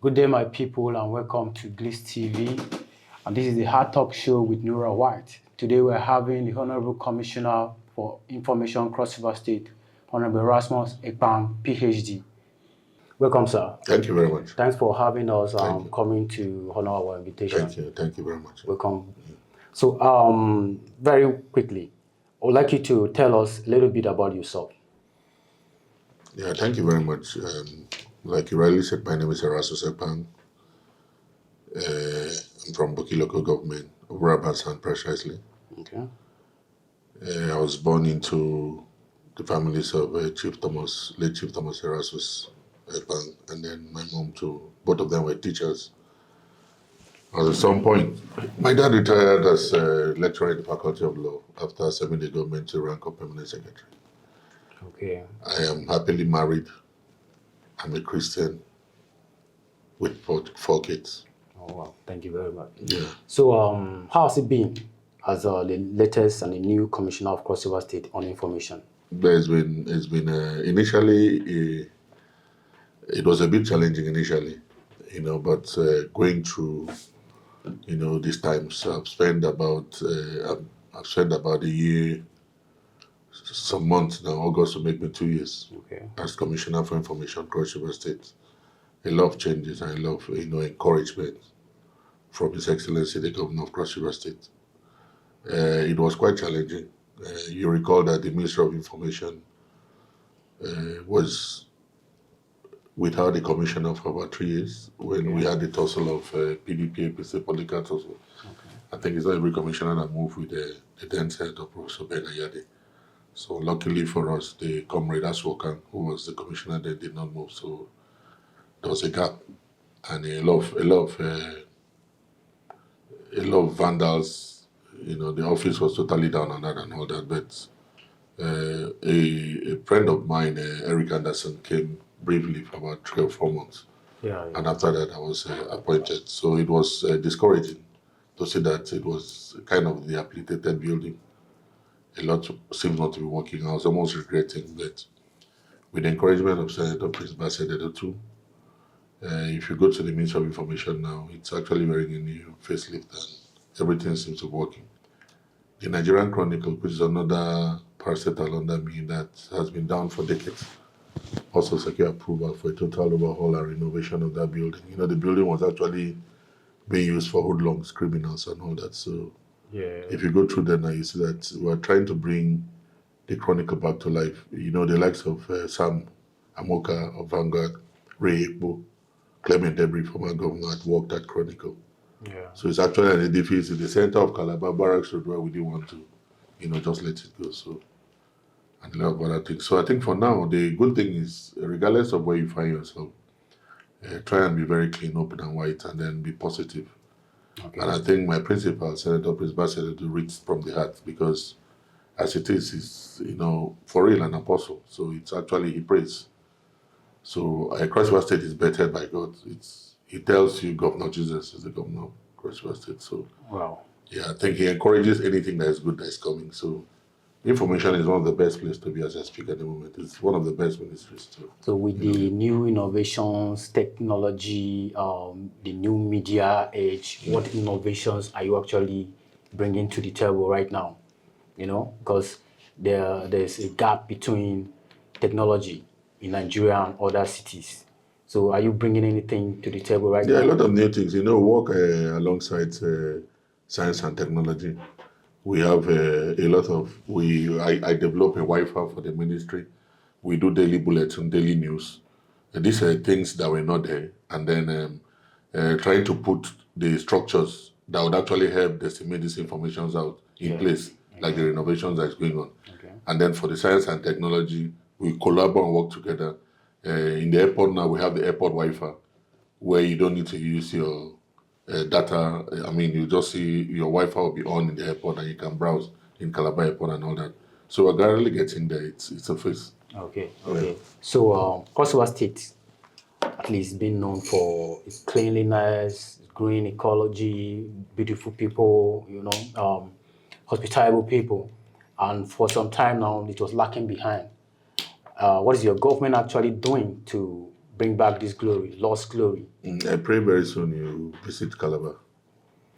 Good day, my people, and welcome to Gliss TV. And this is the Hard Talk Show with Nura White. Today, we're having the Honorable Commissioner for Information Cross River State, Honorable Erasmus Ekpang, PhD. Welcome, sir. Thank you very much. Thanks for having us coming to honor our invitation. Thank you very much. Welcome. So, very quickly, I would like you to tell us a little bit about yourself. Yeah, thank you very much. Like you rightly said, my name is Erasmus Ekpang. I'm from Boki local government, Rabasan precisely. Okay. I was born into the families of late Chief Thomas Erasmus Ekpang, and then my mom too. Both of them were teachers. At some point, my dad retired as a lecturer in the Faculty of Law after serving the government to rank of permanent secretary. Okay. I am happily married. I'm a Christian with four kids. Oh, wow. Thank you very much. Yeah. So, how has it been as the latest and the new Commissioner of Cross River State on Information? It's been initially, it was a bit challenging initially, but going through, these times, I've spent about a year, some months now. August will make me 2 years as Commissioner for Information Cross River State. A lot of changes and a lot of encouragement from His Excellency the Governor of Cross River State. It was quite challenging. You recall that the Minister of Information was without the Commissioner for about 3 years when we had the tussle of PDP, APC, political tussle. I think it's not every commissioner that moved with the then Senator Professor Ben Ayade. So luckily for us, the comrade Aswokan, who was the commissioner then, did not move. So there was a gap, and a lot of vandals. The office was totally down on that and all that. But a friend of mine, Eric Anderson, came briefly for about 3 or 4 months. And after that, I was appointed. So it was discouraging to see that it was kind of the dilapidated building. A lot seems not to be working. I was almost regretting that. With the encouragement of Senator Prince Bassett too, if you go to the Ministry of Information now, it's actually wearing a new facelift and everything seems to be working. The Nigerian Chronicle, which is another parastatal under me that has been down for decades, also secured approval for a total overhaul and renovation of that building. The building was actually being used for hoodlums, criminals and all that. So if you go through there now, you see that we're trying to bring the Chronicle back to life. The likes of Sam Amoka of Vanguard, Ray Ekpo, Clement Debris, former governor, had worked at Chronicle. So it's actually an edifice in the center of Calabar Barracks Road where we didn't want to, just let it go. So, and a lot of other things. So I think for now, the good thing is, regardless of where you find yourself, try and be very clean, open and white, and then be positive. And I think my principal, Senator Prince Bassett, to reach from the heart, because as it is, for real an apostle. So it's actually, he prays. So Cross River State is bettered by God. He tells you Governor Jesus is the governor of Cross River State. So yeah, I think he encourages anything that is good that is coming. So information is one of the best places to be as I speak at the moment. It's one of the best ministries too. So with the new innovations, technology, the new media age, what innovations are you actually bringing to the table right now? Because there's a gap between technology in Nigeria and other cities. So are you bringing anything to the table right now? Yeah, a lot of new things. Work alongside science and technology. We have a lot of, I develop a Wi-Fi for the ministry. We do daily bulletin, daily news. And these are things that were not there. And then trying to put the structures that would actually help disseminate these informations out in place, like the renovations that's going on. And then for the science and technology, we collaborate and work together. In the airport now, we have the airport Wi-Fi, where you don't need to use your data. I mean, you just see your Wi-Fi will be on in the airport and you can browse in Calabar Airport and all that. So we're gradually getting there. It's a phase. Okay. So Cross River State, at least, been known for its cleanliness, green ecology, beautiful people, hospitable people. And for some time now, it was lacking behind. What is your government actually doing to bring back this glory, lost glory? I pray very soon you visit Calabar.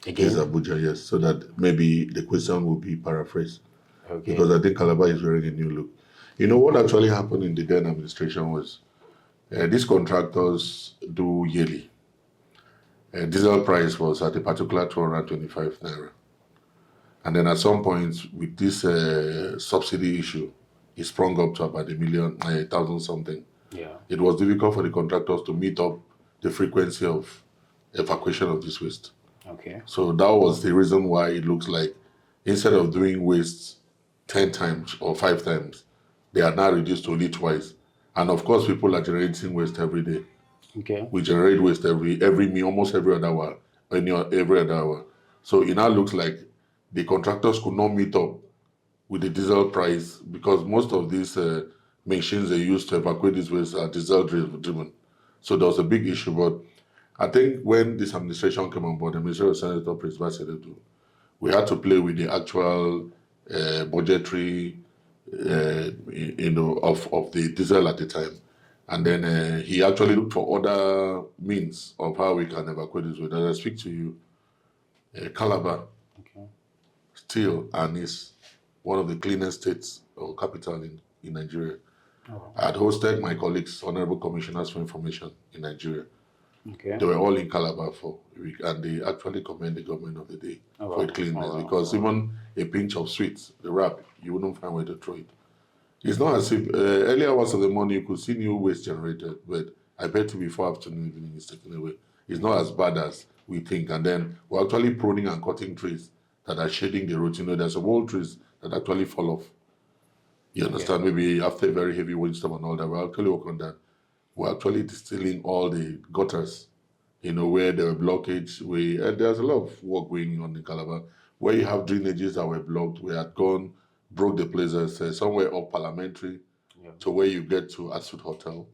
Yes, Again? Abuja, yes, so that maybe the question will be paraphrased. Okay. Because I think Calabar is wearing a new look. You know what actually happened in the then administration was these contractors do yearly. Diesel price was at a particular 225 naira. And then at some point, with this subsidy issue, it sprung up to about a thousand something. Yeah. It was difficult for the contractors to meet up the frequency of evacuation of this waste. Okay. So that was the reason why it looks like instead of doing waste 10 times or 5 times, they are now reduced to only twice. And of course, people are generating waste every day. Okay. We generate waste almost every other hour, every other hour. So it now looks like the contractors could not meet up with the diesel price because most of these machines they use to evacuate this waste are diesel driven. So there was a big issue. But I think when this administration came on board, the Ministry of Senator Prince Basedodo, we had to play with the actual budgetary, of the diesel at the time. And then he actually looked for other means of how we can evacuate this waste. As I speak to you, Calabar Okay. still and is one of the cleanest states or capital in Nigeria. Oh. I had hosted my colleagues, honorable commissioners for information in Nigeria. Okay. They were all in Calabar for a week, and they actually commend the government of the day for its cleanness because even a pinch of sweets, the wrap, you wouldn't find where to throw it. It's not as if early hours of the morning you could see new waste generated, but I bet you before afternoon, evening is taken away. It's not as bad as we think. And then we're actually pruning and cutting trees that are shading the road. You know, there's some old trees that actually fall off. You understand? Maybe after a very heavy windstorm and all that, we're actually working on that. We're actually distilling all the gutters, where there were blockage. And there's a lot of work going on in Calabar. Where you have drainages that were blocked, we had gone, broke the places, somewhere up Parliamentary to where you get to Asut Hotel.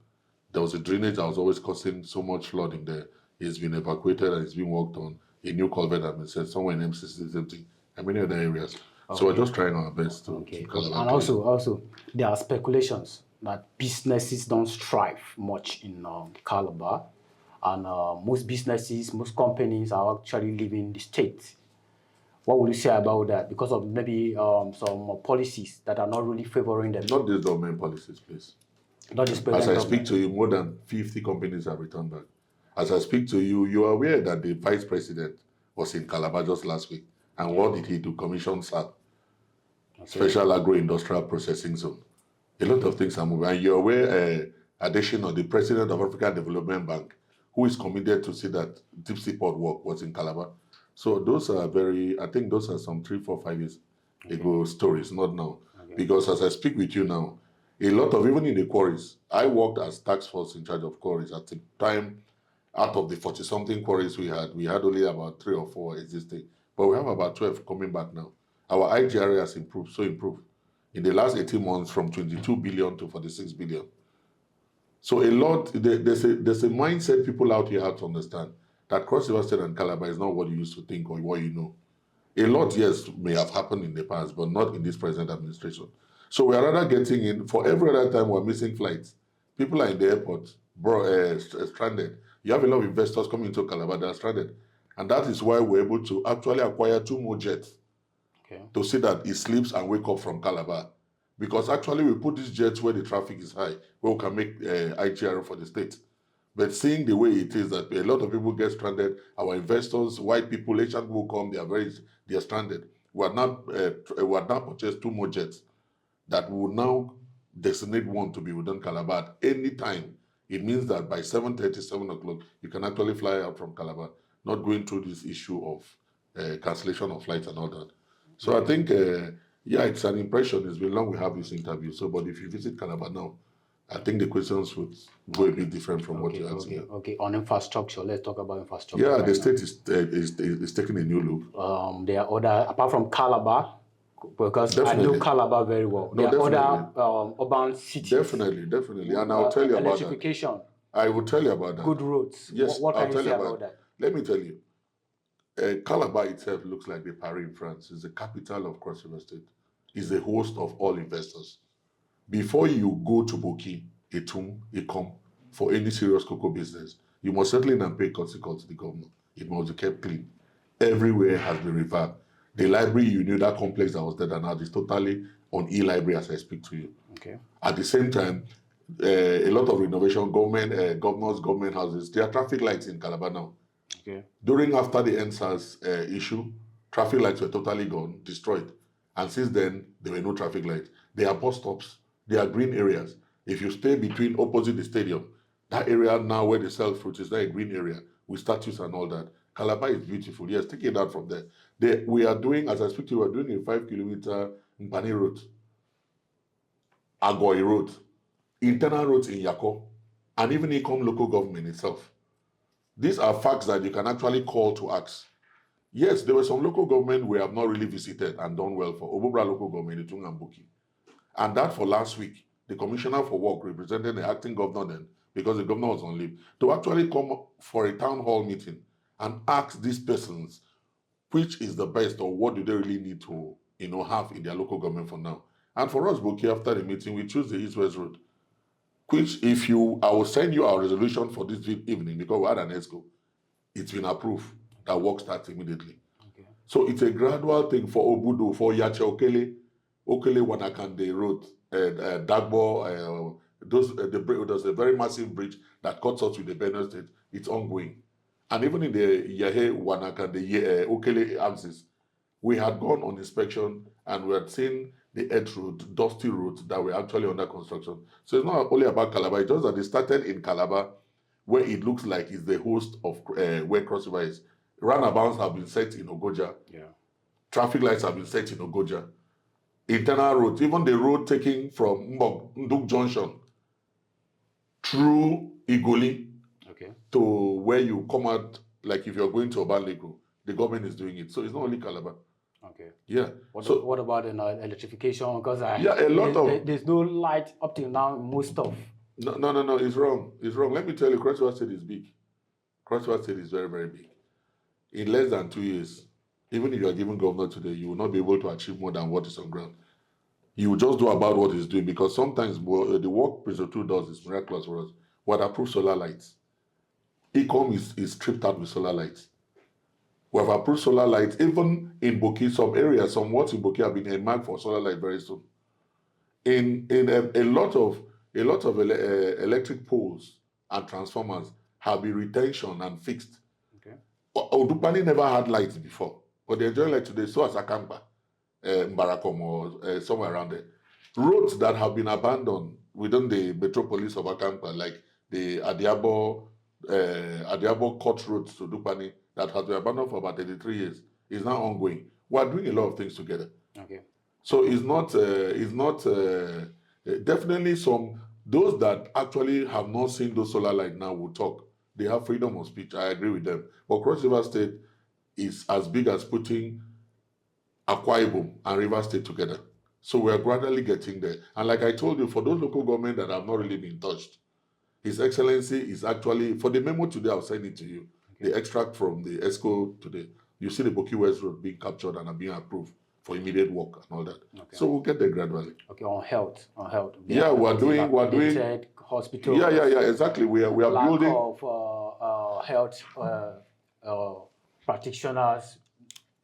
There was a drainage that was always causing so much flooding there. It's been evacuated and it's been worked on. A new culvert has been set somewhere in MCC, same thing, and many other areas. So we're just trying our best to keep Calabar And also, there are speculations that businesses don't thrive much in Calabar, and most businesses, most companies are actually leaving the state. What would you say about that? Because of maybe some policies that are not really favoring them. Not these government policies, please. Not this As I speak to you, more than 50 companies have returned back. As I speak to you, you are aware that the vice president was in Calabar just last week. And what did he do? Commission SAP, Special Agro-Industrial Processing Zone. A lot of things are moving. And you're aware, Adesina, the president of African Development Bank, who is committed to see that deep sea port work was in Calabar. So those are I think those are some 3, 4, 5 years ago stories, not now. Because as I speak with you now, a lot of, even in the quarries, I worked as task force in charge of quarries. At the time, out of the 40-something quarries we had only about 3 or 4 existing. But we have about 12 coming back now. Our IGRA has improved. In the last 18 months from 22 billion to 46 billion. So there's a mindset people out here have to understand that Cross River State and Calabar is not what you used to think or what you know. A lot, yes, may have happened in the past, but not in this present administration. So we are rather getting in, for every other time we're missing flights. People are in the airport, stranded. You have a lot of investors coming into Calabar that are stranded. And that is why we're able to actually acquire 2 more jets to see that it sleeps and wake up from Calabar. Because actually we put these jets where the traffic is high, where we can make IGR for the state. But seeing the way it is that a lot of people get stranded, our investors, white people, Asian people come, they are stranded. We have now purchased 2 more jets that will now designate one to be within Calabar at any time. It means that by 7:30, 7 o'clock, you can actually fly out from Calabar, not going through this issue of cancellation of flights and all that. So I think, it's an impression. It's been long we have this interview. So, but if you visit Calabar now, I think the questions would go a bit different from what you're asking. Okay. On infrastructure, let's talk about infrastructure. Yeah, the state is taking a new look. There are other, apart from Calabar, because definitely. I know Calabar very well. There are other urban cities. Definitely. And I'll tell you about that. Electrification. I will tell you about that. Good roads. Yes, what can you say about that? Let me tell you. Calabar itself looks like the Paris in France. It's the capital of Cross River State. It's the host of all investors. Before you go to Boki, Etum, Ekom, for any serious cocoa business, you must settle in and pay consequence to the government. It must be kept clean. Everywhere has been revamped. The library, you knew that complex that was there and now is totally on e-library as I speak to you. Okay. At the same time, a lot of renovation, governors, government houses, there are traffic lights in Calabar now. Okay. During after the NSAS issue, traffic lights were totally gone, destroyed. And since then, there were no traffic lights. They are bus stops. They are green areas. If you stay between opposite the stadium, that area now where they sell fruit is now a green area with statues and all that. Calabar is beautiful. Yes, take it out from there. We are doing, as I speak to you, we're doing a 5-kilometer Mpani road, Agoi road, internal roads in Yako, and even Ikom local government itself. These are facts that you can actually call to ask. Yes, there were some local government we have not really visited and done well for. Obubra local government, Itung and Buki. And that for last week, the commissioner for work represented the acting governor then, because the governor was on leave, to actually come for a town hall meeting and ask these persons which is the best or what do they really need to have in their local government for now. And for us, Buki, after the meeting, we choose the East-West Road, which I will send you our resolution for this evening because we had an ESCO. It's been approved that work starts immediately. Okay. So it's a gradual thing for Obudu, for Yache Okele Wanakande Road, Dagbo, there's a very massive bridge that cuts us with the Benue State. It's ongoing. And even in the Yahe Wanakande Okele axis, we had gone on inspection and we had seen the edge road, dusty roads that were actually under construction. So it's not only about Calabar, it's just that they started in Calabar, where it looks like it's the host of where Cross River is. Roundabouts have been set in Ogoja. Yeah. Traffic lights have been set in Ogoja. Internal roads, even the road taking from Nduk Junction through Igoli to where you come out, like if you're going to Obalego, the government is doing it. So it's not only Calabar. Okay. Yeah. What about electrification? Because there's no light up till now in most stuff. No. It's wrong. It's wrong. Let me tell you, Cross River State is big. Cross River State is very, very big. In less than 2 years, even if you are given governor today, you will not be able to achieve more than what is on ground. You will just do about what he's doing because sometimes the work Prince 2 does is miraculous for us. What approved solar lights. Ecom is stripped out with solar lights. We have approved solar lights, even in Boki, some areas, some wards in Boki have been earmarked for solar light very soon. In a lot of electric poles and transformers have been retention and fixed. Okay. Odupani never had lights before, but they enjoy light today. So as Akampa, Mbarakom, or somewhere around there. Roads that have been abandoned within the metropolis of Akampa, like the Adiabo Court Road to Dupani, that has been abandoned for about 33 years, is now ongoing. We are doing a lot of things together. Okay. So it's not definitely those that actually have not seen those solar lights now will talk. They have freedom of speech. I agree with them. But Cross River State is as big as putting Akwa Ibom and River State together. So we are gradually getting there. And like I told you, for those local government that have not really been touched, His Excellency is actually, for the memo today, I'll send it to you. Okay. The extract from the ESCO today. You see the Boki West Road being captured and being approved for immediate work and all that. Okay. So we'll get there gradually. Okay, on health. Yeah, we're doing hospital. Yeah, exactly. We are building of health practitioners,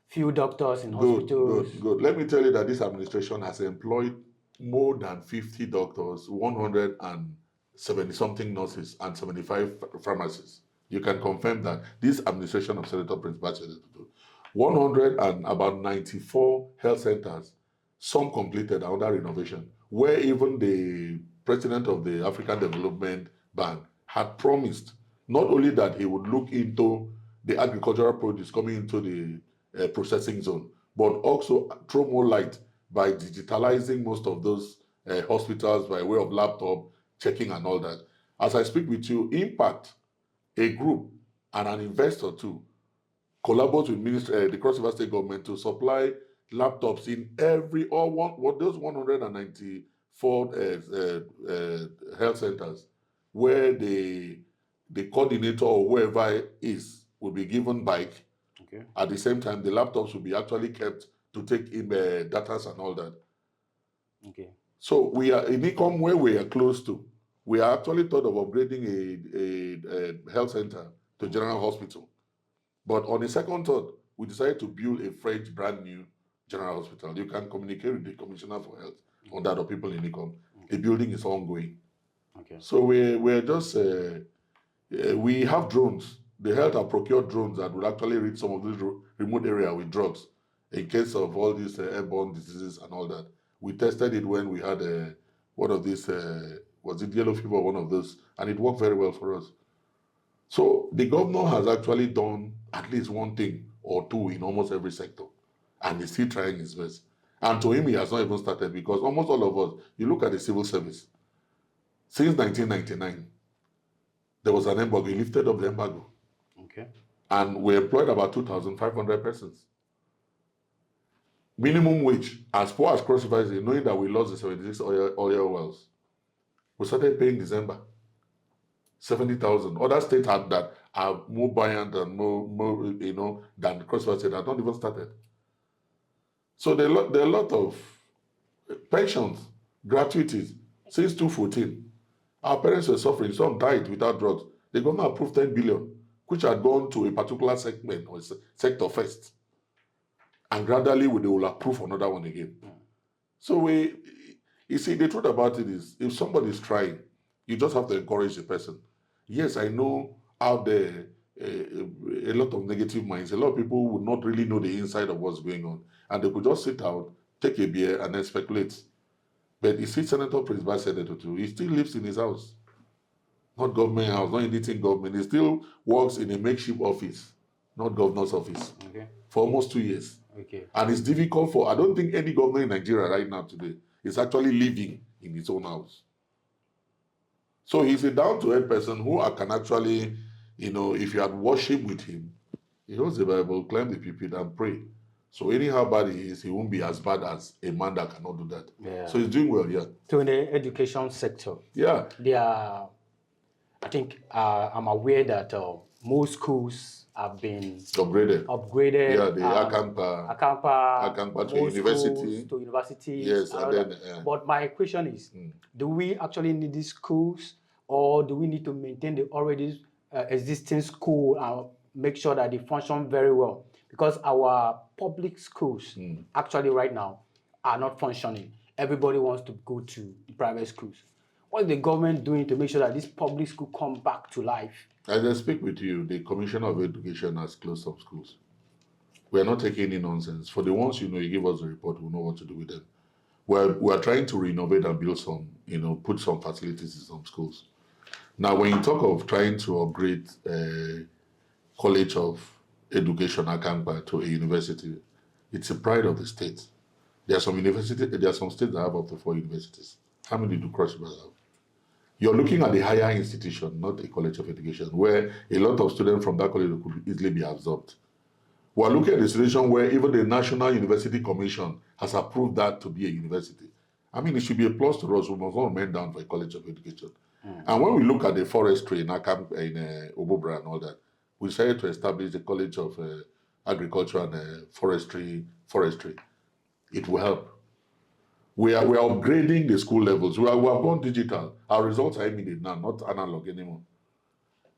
few doctors in hospitals. Good. Let me tell you that this administration has employed more than 50 doctors, 170-something nurses, and 75 pharmacists. You can confirm that this administration of Senator Prince Bache 100 and about 94 health centers, some completed and under renovation, where even the president of the African Development Bank had promised not only that he would look into the agricultural produce coming into the processing zone, but also throw more light by digitalizing most of those hospitals by way of laptop checking and all that. As I speak with you, Impact, a group and an investor too, collaborate with the Cross River State government to supply laptops in those 194 health centers, where the coordinator or whoever is will be given bike. Okay. At the same time, the laptops will be actually kept to take in data and all that. Okay. So we are in Ecom where we are close to. We are actually thought of upgrading a health center to general hospital. But on a second thought, we decided to build a French brand new general hospital. You can communicate with the Commissioner for Health on that, or people in ICOM. The building is ongoing. Okay. So we're just, we have drones. The health have procured drones that will actually reach some of these remote area with drugs in case of all these airborne diseases and all that. We tested it when we had one of these, was it yellow fever, one of those, and it worked very well for us. So the governor has actually done at least one thing or two in almost every sector, and he's still trying his best. And to him, he has not even started, because almost all of us, you look at the civil service, since 1999, there was an embargo. He lifted up the embargo. Okay. And we employed about 2,500 persons. Minimum wage, as poor as Cross River is, knowing that we lost the 76 oil wells, we started paying December 70,000. Other states have that are more buoyant and more than Cross River State have not even started. So there are a lot of pensions, gratuities since 2014. Our parents were suffering. Some died without drugs. The government approved 10 billion, which had gone to a particular segment or sector first. And gradually, they will approve another one again. So you see, the truth about it is, if somebody is trying, you just have to encourage the person. Yes, I know out there a lot of negative minds. A lot of people would not really know the inside of what's going on. And they could just sit out, take a beer, and then speculate. But you see, Senator Prince Basedeto too, he still lives in his house. Not government house, not anything government. He still works in a makeshift office, not governor's office, for almost 2 years. Okay. And it's difficult I don't think any governor in Nigeria right now today is actually living in his own house. So he's a down-to-earth person who can actually, if you had worship with him, he knows the Bible, climb the pulpit and pray. So anyhow bad he is, he won't be as bad as a man that cannot do that. Yeah. So he's doing well, yeah. So in the education sector, yeah, there are, I think I'm aware that most schools have been upgraded. Yeah, the Akampa to university. Yes, and then. But my question is, do we actually need these schools, or do we need to maintain the already existing school and make sure that they function very well? Because our public schools actually right now are not functioning. Everybody wants to go to private schools. What is the government doing to make sure that this public school come back to life? As I speak with you, the Commissioner of Education has closed some schools. We are not taking any nonsense. For the ones you give us a report, we'll know what to do with them. We are trying to renovate and build some, put some facilities in some schools. Now, when you talk of trying to upgrade College of Education, Akampa, to a university, it's a pride of the state. There are some states that have up to 4 universities. How many do Cross River have? You're looking at the higher institution, not a college of education, where a lot of students from that college could easily be absorbed. We're looking at the situation where even the National University Commission has approved that to be a university. I mean, it should be a plus to us. We must not remain down for a college of education. And when we look at the forestry in Obobra and all that, we decided to establish the College of Agriculture and Forestry. It will help. We are upgrading the school levels. We have gone digital. Our results are immediate now, not analog anymore.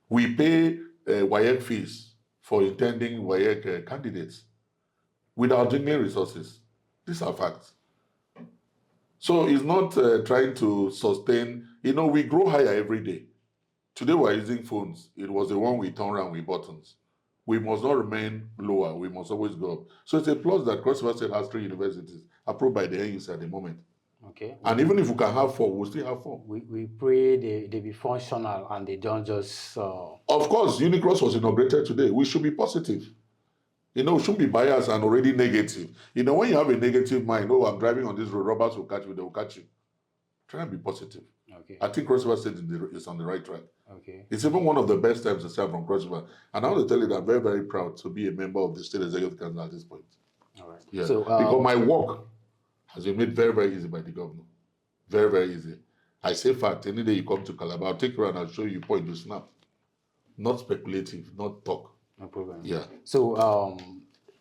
We pay WAEC fees for intending WAEC candidates without jingling resources. These are facts. So it's not trying to sustain. We grow higher every day. Today we're using phones. It was the one we turn around with buttons. We must not remain lower. We must always go up. So it's a plus that Cross River State has 3 universities approved by the NUC at the moment. Okay. And even if we can have 4, we'll still have 4. We pray they be functional and they don't just... Of course, Unicross was inaugurated today. We should be positive. We shouldn't be biased and already negative. When you have a negative mind, I'm driving on this road, robbers will catch you, they will catch you. Try and be positive. Okay. I think Cross River State is on the right track. Okay. It's even one of the best times to serve from Cross River. And I want to tell you that I'm very, very proud to be a member of the State Executive Council at this point. All right. Yeah. So, because my work has been made very, very easy by the governor. Very, very easy. I say fact, any day you come to Calabar, I'll take you around and I'll show you point to snap. Not speculative, not talk. No problem. Yeah. So,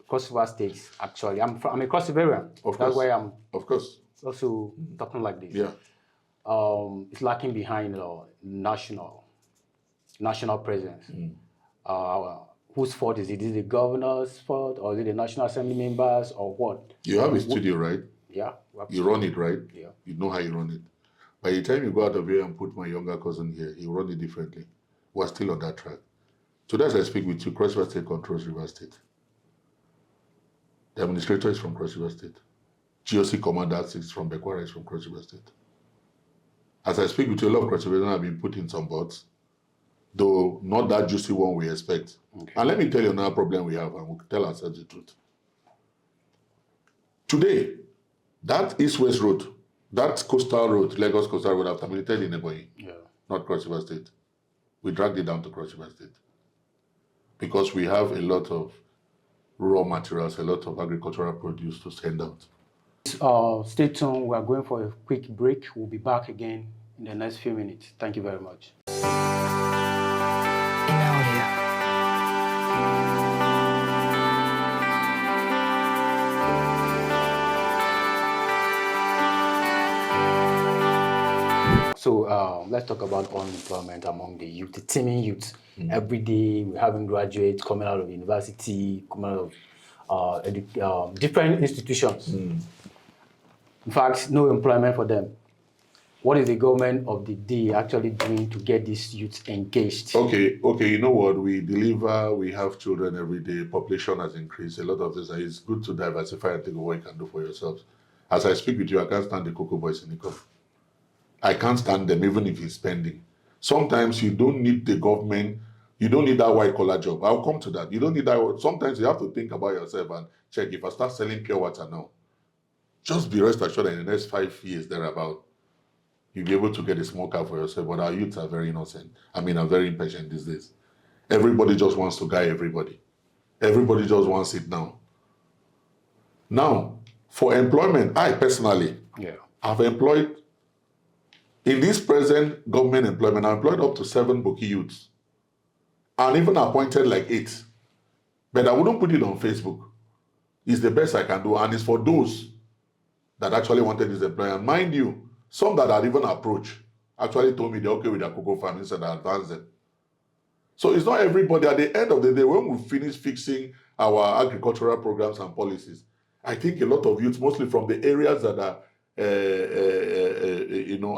Cross River State, actually, I'm a Cross Riverian. Of course. That's why I'm of course also talking like this. Yeah. is lacking behind national presence. Whose fault is it? Is it the governor's fault, or is it the National Assembly members, or what? You have a studio, right? Yeah. You run it, right? Yeah. You know how you run it. By the time you go out of here and put my younger cousin here, he'll run it differently. We're still on that track. So as I speak with you, Cross River State controls River State. The administrator is from Cross River State. GOC commander is from Bekwara, is from Cross River State. As I speak with you, a lot of Cross River have been put in some bots, though not that juicy one we expect. Okay. And let me tell you another problem we have, and we'll tell ourselves the truth. Today, that East-West road, that coastal road, Lagos coastal road, have terminated in Ebonyi, not Cross River State. We dragged it down to Cross River State because we have a lot of raw materials, a lot of agricultural produce to send out. Stay tuned. We are going for a quick break. We'll be back again in the next few minutes. Thank you very much. So let's talk about unemployment among the youth, the teeming youth. Every day we're having graduates coming out of university, coming out of different institutions. In fact, no employment for them. What is the government of the day actually doing to get these youths engaged? Okay, you know what? We deliver, we have children every day, population has increased. A lot of this is good to diversify and think of what you can do for yourselves. As I speak with you, I can't stand the Cocoa Boys in Nicom. I can't stand them even if it's spending. Sometimes you don't need the government, you don't need that white collar job. I'll come to that. You don't need that. Sometimes you have to think about yourself and check, if I start selling pure water now, just be rest assured that in the next 5 years thereabout, you'll be able to get a small car for yourself. But our youths are very innocent. I mean, are very impatient these days. Everybody just wants to guide everybody. Everybody just wants it now. Now, for employment, I personally have employed, in this present government employment, I employed up to 7 Boki youths and even appointed like 8. But I wouldn't put it on Facebook. It's the best I can do, and it's for those that actually wanted this employment. Mind you, some that had even approached actually told me they're okay with their cocoa farm instead of advance them. So it's not everybody. At the end of the day, when we finish fixing our agricultural programs and policies, I think a lot of youths, mostly from the areas that are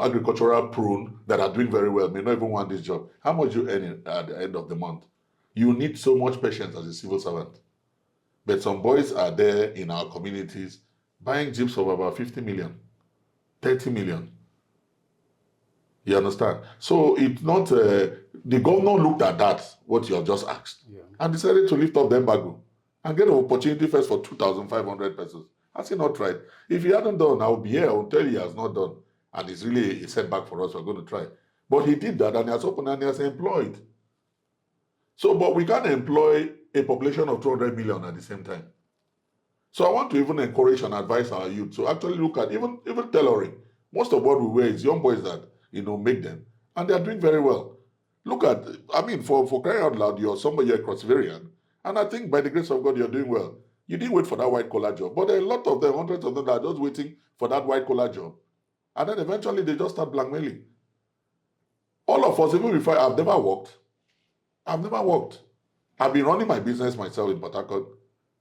agricultural prone, that are doing very well, may not even want this job. How much you earn at the end of the month? You need so much patience as a civil servant. But some boys are there in our communities buying jeeps of about 50 million, 30 million. You understand? So it's not, the governor looked at that, what you have just asked, and decided to lift up the embargo and get an opportunity first for 2,500 pesos. Has he not tried? If he hadn't done, I would be here. I will tell you he has not done. And it's really a setback for us. We're going to try. But he did that, and he has opened and he has employed. So, but we can't employ a population of 200 million at the same time. So I want to even encourage and advise our youth to actually look at even tailoring. Most of what we wear is young boys that, make them. And they are doing very well. Look at, I mean, for crying out loud, you're somebody, you're a Crossiverian. And I think by the grace of God, you're doing well. You didn't wait for that white collar job. But there are a lot of them, hundreds of them, that are just waiting for that white collar job. And then eventually they just start blackmailing. All of us, even before, I've never worked. I've been running my business myself in Port Harcourt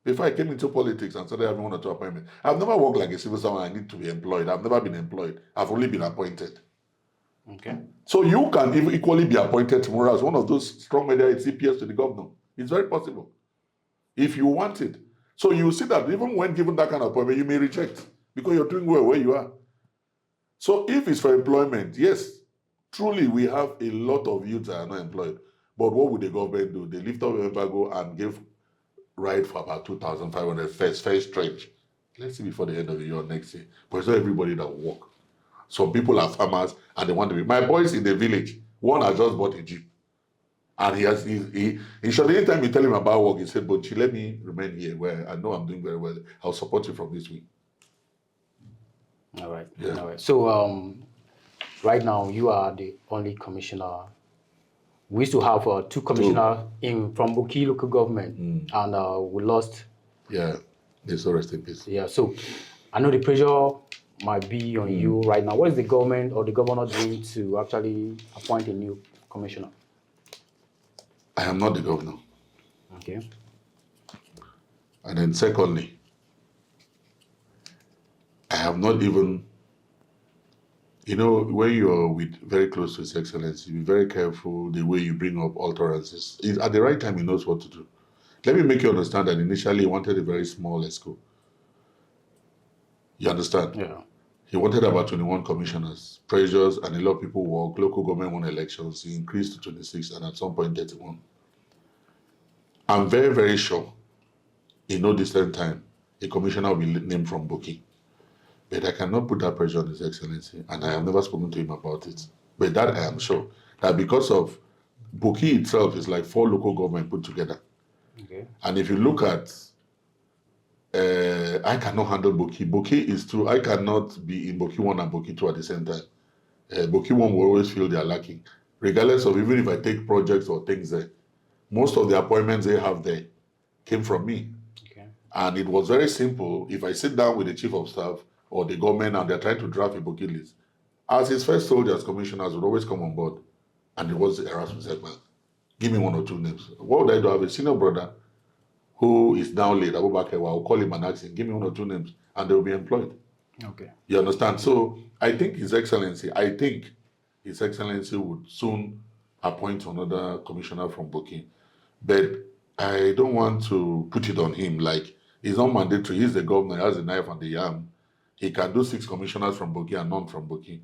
before I came into politics and started having 1 or 2 appointments. I've never worked like a civil servant. I need to be employed. I've never been employed. I've only been appointed. Okay. So you can even equally be appointed tomorrow as one of those strong media CPS to the governor. It's very possible. If you want it. So you see that even when given that kind of appointment, you may reject because you're doing well where you are. So if it's for employment, yes, truly we have a lot of youth that are not employed. But what would the government do? They lift up the embargo and give ride for about 2,500 first stretch. Let's see before the end of the year next year. But it's not everybody that will work. Some people are farmers and they want to be. My boys in the village, one has just bought a Jeep. And he should, anytime you tell him about work, he said, but let me remain here where I know I'm doing very well. I'll support you from this week. All right. Yeah. All right. So right now you are the only commissioner. We used to have 2 commissioners from Boki local government, and we lost. Yeah, they so rest in peace. Yeah, so I know the pressure might be on you right now. What is the government or the governor doing to actually appoint a new commissioner? I am not the governor. Okay. And then secondly, I have not even, when you're very close to His Excellency, be very careful the way you bring up utterances. At the right time, he knows what to do. Let me make you understand that initially he wanted a very small ESCO. You understand? Yeah. He wanted about 21 commissioners, pressures, and a lot of people work. Local government won elections. He increased to 26 and at some point 31. I'm very, very sure in no distant time, a commissioner will be named from Boki. But I cannot put that pressure on His Excellency, and I have never spoken to him about it. But that I am sure, that because of Boki itself is like 4 local government put together. Okay. And if you look at, I cannot handle Boki. Boki is true. I cannot be in Boki 1 and Boki 2 at the same time. Boki 1 will always feel they are lacking. Regardless of even if I take projects or things there, most of the appointments they have there came from me. Okay. And it was very simple. If I sit down with the chief of staff or the government and they're trying to draft a Boki list, as his first soldiers, commissioners would always come on board. And it was Erasmus said, man, give me 1 or 2 names. What would I do? I have a senior brother who is now late, Abubakar. I'll call him and ask him, give me 1 or 2 names, and they will be employed. Okay. You understand? So I think His Excellency would soon appoint another commissioner from Boki. But I don't want to put it on him. Like, it's not mandatory. He's the governor, he has the knife and the yam. He can do 6 commissioners from Boki and none from Boki.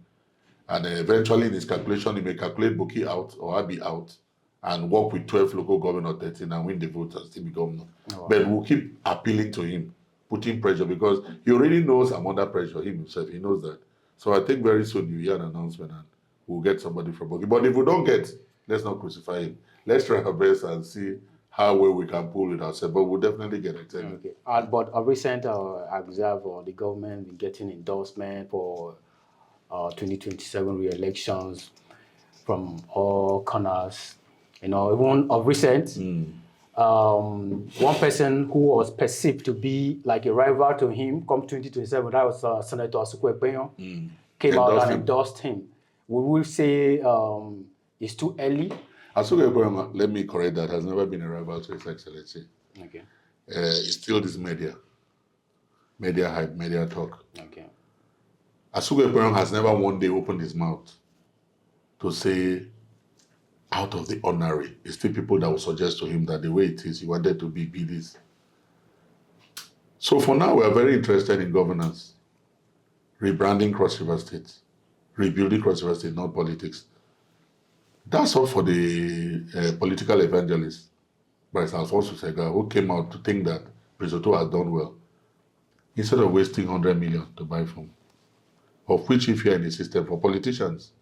And eventually in his calculation, he may calculate Boki out or Abi out and work with 12 local government or 13 and win the vote and still be governor. Oh, wow. But we'll keep appealing to him, putting pressure, because he already knows I'm under pressure, him himself, he knows that. So I think very soon you hear an announcement and we'll get somebody from Boki. But if we don't get, let's not crucify him. Let's try our best and see how well we can pull it ourselves, but we'll definitely get it. Okay. But a recent, I observe the government been getting endorsement for 2027 re-elections from all corners. Even of recent, one person who was perceived to be like a rival to him come 2027, that was Senator Asuku Ekpeyon, came out and endorsed him. Would we say it's too early? Asuku Ekpeyon, let me correct that, has never been a rival to His Excellency. Okay. It's still this media hype, media talk. Okay. Asuku Ekpeyon has never one day opened his mouth to say, out of the ordinary, it's still people that will suggest to him that the way it is, he wanted to be this. So for now, we are very interested in governance, rebranding Cross River State, rebuilding Cross River State, not politics. That's all for the political evangelist, Bryce Alfonso Sega, who came out to think that Risotto has done well, instead of wasting 100 million to buy from, of which if you're in the system for politicians,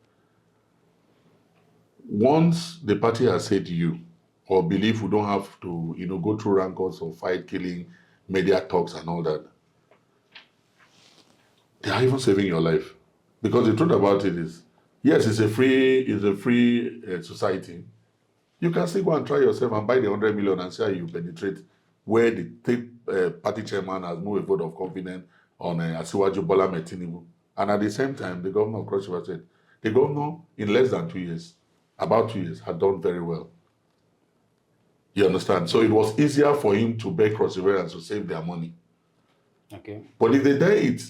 once the party has said you, or believe we don't have to, go through rancors or fight, killing, media talks and all that, they are even saving your life. Because the truth about it is, yes, it's a free society. You can still go and try yourself and buy the 100 million and see how you penetrate where the party chairman has moved a vote of confidence on Asiwaju Bola Tinubu. And at the same time, the governor of Cross River said, the governor in less than 2 years, about 2 years, had done very well. You understand? So it was easier for him to beg Cross Riverians to save their money. Okay. But if they dare it,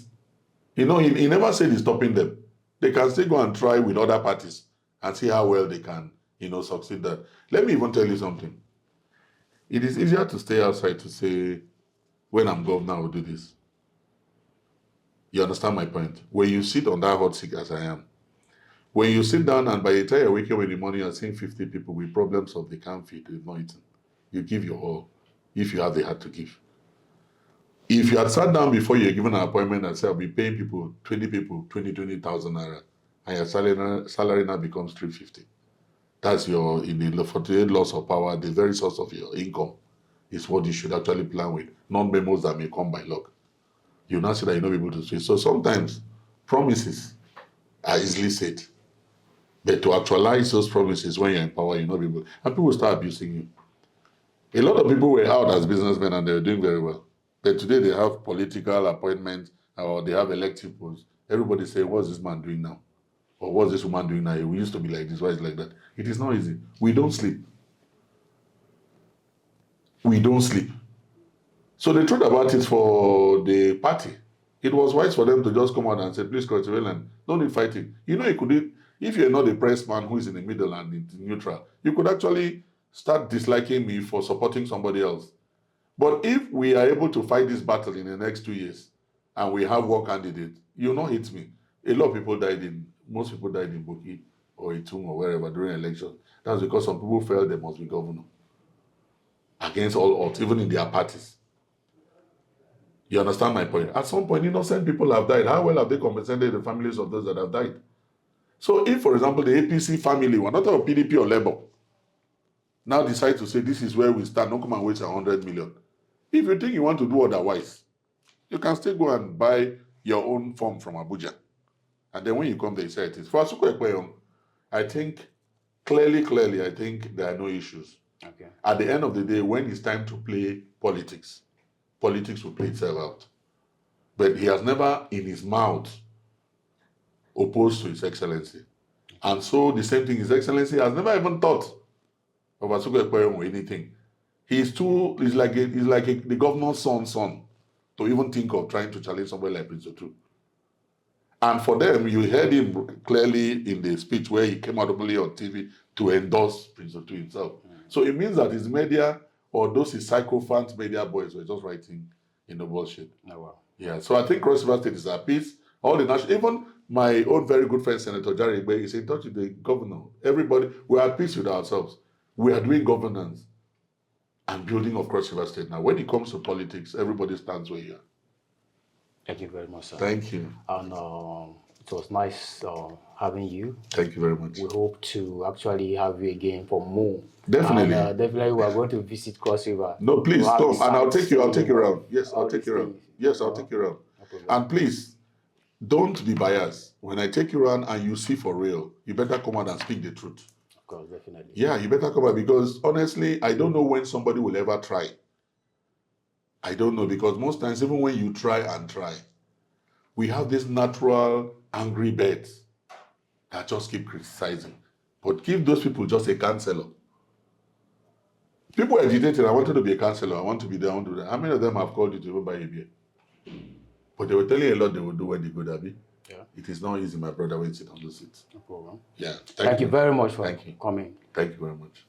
he never said he's stopping them. They can still go and try with other parties and see how well they can, succeed that. Let me even tell you something. It is easier to stay outside to say, when I'm governor, I will do this. You understand my point? When you sit on that hot seat as I am, when you sit down and by the time you're waking up in the morning, you're seeing 50 people with problems of they can't feed, they've not eaten. You give your all, if you have the heart to give. If you had sat down before you're given an appointment and said, I'll be paying people, 20,000 naira, and your salary now becomes 350. That's in the 48 loss of power, the very source of your income is what you should actually plan with, not memos that may come by luck. You now see that you're not able to switch. So sometimes promises are easily said. But to actualize those promises when you're in power, you're not able. And people start abusing you. A lot of people were out as businessmen and they were doing very well. But today they have political appointments or they have elective posts Everybody say, what's this man doing now? Or what's this woman doing now? We used to be like this, why is it like that? It is not easy. We don't sleep. We don't sleep. So the truth about it for the party, it was wise for them to just come out and say, please, Cross River Land, don't need fighting. You know, you could, if you're not a press man who is in the middle and in neutral, you could actually start disliking me for supporting somebody else. But if we are able to fight this battle in the next 2 years and we have one candidate, you'll not hit me. A lot of people most people died in Boki or Itum or wherever during election. That's because some people felt they must be governor against all odds, even in their parties. You understand my point? At some point, innocent people have died. How well have they compensated the families of those that have died? So if, for example, the APC family, we're not talking PDP or Labour, now decide to say this is where we stand, don't come and waste 100 million. If you think you want to do otherwise, you can still go and buy your own form from Abuja. And then when you come there, you say it is. For Asuku Ekpeyong, I think, clearly, I think there are no issues. Okay. At the end of the day, when it's time to play politics will play itself out. But he has never, in his mouth, opposed to His Excellency. And so the same thing, His Excellency has never even thought of Asuku Ekpeyong or anything. He's like the governor's son to even think of trying to challenge somebody like Prince Otu. And for them, you heard him clearly in the speech where he came out openly on TV to endorse Prince Otu himself. So it means that his media or those his sycophant media boys were just writing in the bullshit. Oh, wow. Yeah, so I think Cross River State is at peace. All the national, even my own very good friend Senator Jerry Igbe is in touch with the governor. Everybody, we are at peace with ourselves. We are doing governance and building of Cross River State. Now, when it comes to politics, everybody stands where you are. Thank you very much, sir. Thank you. And it was nice having you. Thank you very much. We hope to actually have you again for more. Definitely. And, definitely, we are going to visit Cross River. No, please We'll come, and I'll take you around. Yes, all I'll take these you around. things. Yes, I'll take you around. No problem. And please, don't be biased. When I take you around and you see for real, you better come out and speak the truth. Of course, definitely. Yeah, you better come out, because honestly, I don't know when somebody will ever try. I don't know, because most times, even when you try, we have these natural angry birds that just keep criticizing. But give those people just a counselor. People agitated, I wanted to be a counselor, I want to be there, I want to do that. How many of them have called you to even buy a beer? But they were telling you a lot they will do when they go there. Yeah. It is not easy, my brother, when you sit on those seats. No problem. Yeah. Thank you very much for Thank you. coming. Thank you very much.